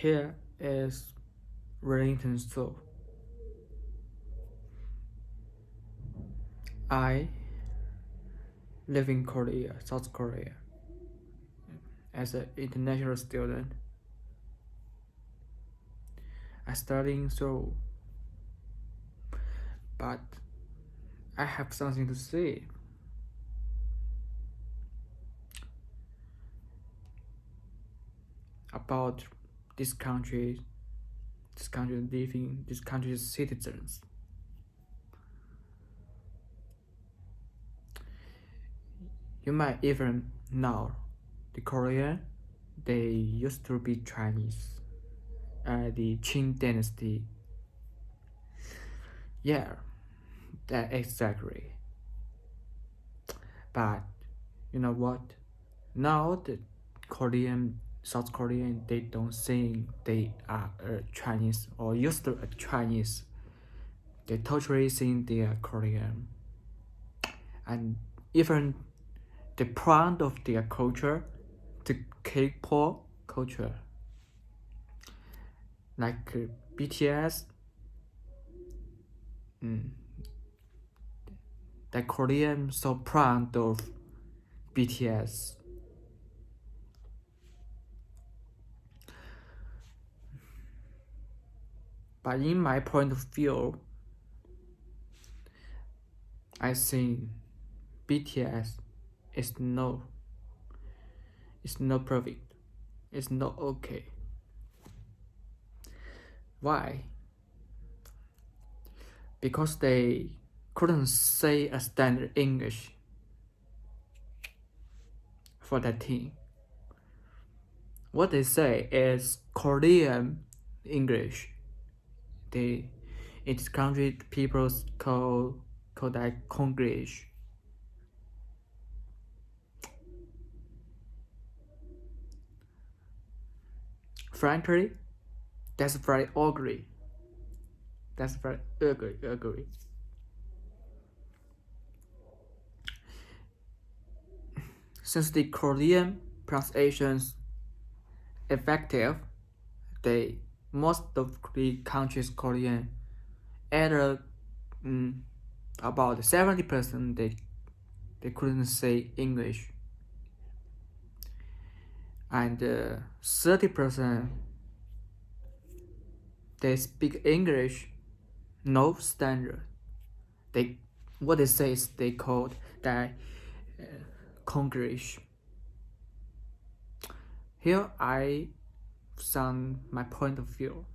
Here is Wellington Seoul. I live in Korea, South Korea, as an international student. I study in Seoul, but I have something to say. About this country's citizens. You might even know the Korean, they used to be Chinese, the Qing dynasty. Yeah, that exactly. But you know what? Now the South Korean, they don't think they are Chinese or used to Chinese. They totally think they are Korean. And even the plant of their culture, the K-pop culture, like BTS, the Korean so proud of BTS. But in my point of view, I think BTS is not perfect. It's not okay. Why? Because they couldn't say a standard English for that team. What they say is Korean English. In this country, people call that konglish. Frankly, that's very ugly. That's very ugly. Since the Korean pronunciations effective, most of the countries Korean, either about 70% they couldn't say English, and 30% they speak English no standard. What they say is they called that konglish. Here I sum my point of view.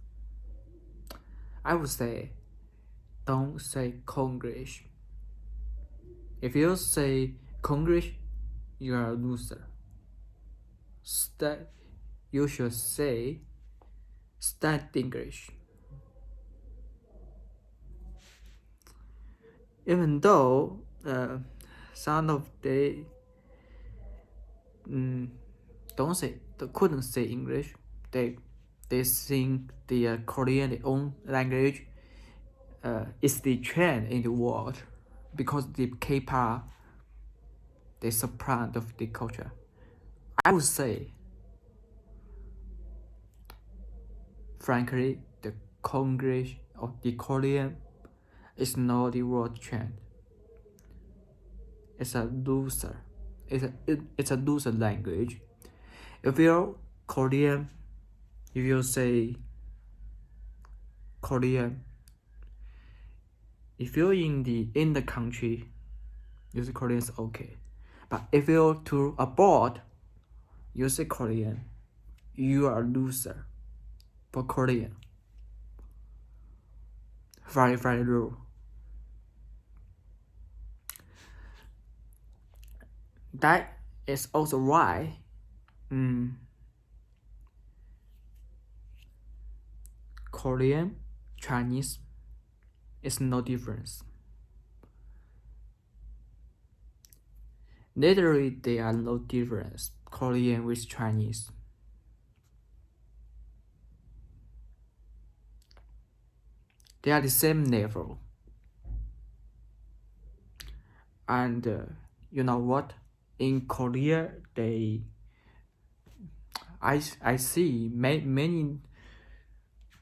I would say, don't say konglish. If you say konglish, you are a loser. You should say standard English. Even though some of they couldn't say English, they think the Korean, their own language, is the trend in the world because the K-pop, they so proud of the culture. I would say, frankly, the konglish or the Korean is not the world trend. It's a loser. It's a loser language. If you're Korean, if you say Korean, if you're in the country, you say Korean is okay. But if you're to abroad, you say Korean, you are a loser for Korean. Very, very low. That is also why Korean, Chinese is no difference. Literally, they are no difference, Korean with Chinese. They are the same level. And you know what? In Korea, I see many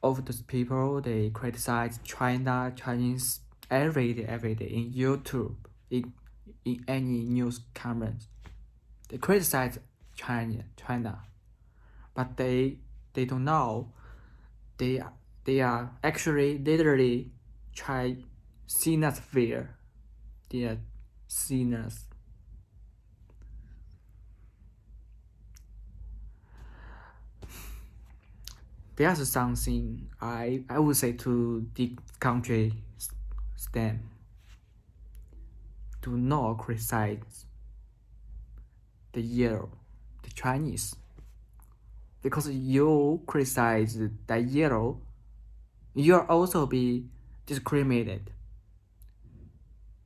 of those people, they criticize Chinese every day in YouTube, in any news comments. They criticize China, but they don't know they are actually literally Sinosphere. They are sinners. There's something I would say to the country stand. Do not criticize the Chinese, because you criticize the yellow, you'll also be discriminated,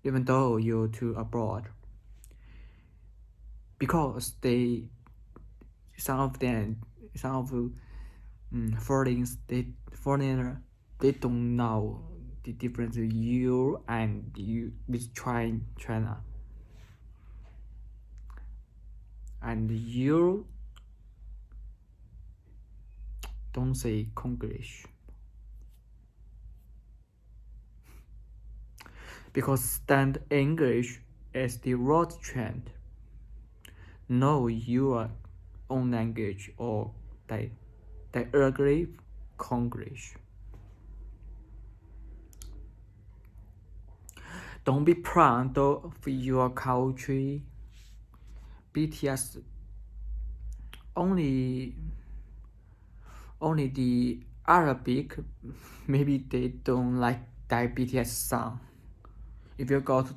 even though you're to abroad, because some of foreigner, they don't know the difference you and you with China, and you don't say konglish, because stand English is the world trend. Know your own language or directly konglish. Don't be proud of your culture. BTS only the Arabic, maybe they don't like that BTS song. If you go to